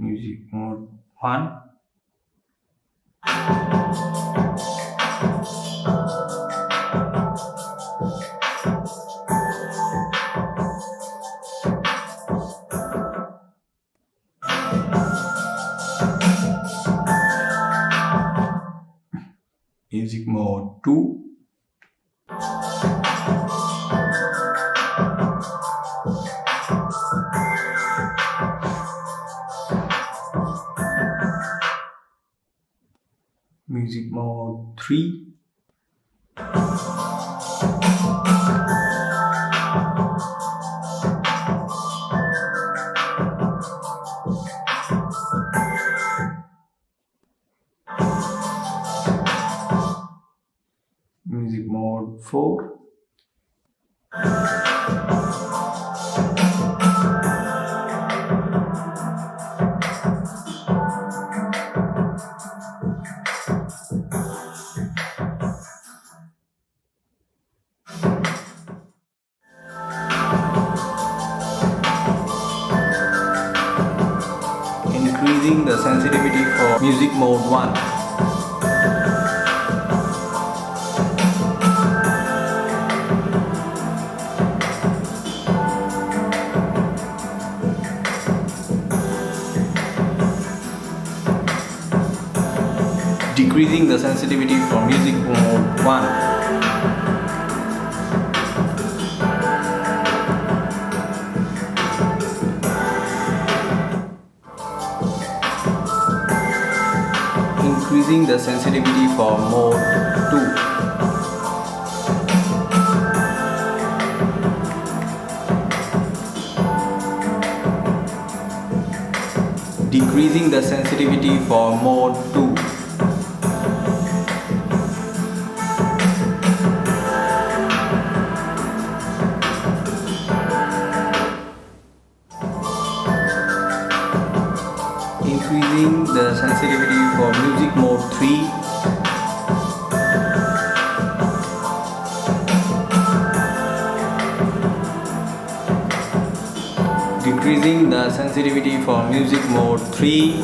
Music mode 1. Music mode 2. Music mode 3. Music mode 4. Increasing the sensitivity for music mode 1. Decreasing the sensitivity for music mode 1. Increasing the sensitivity for mode 2. Decreasing the sensitivity for mode 2. Increasing the sensitivity for music mode 3. Decreasing the sensitivity for music mode 3.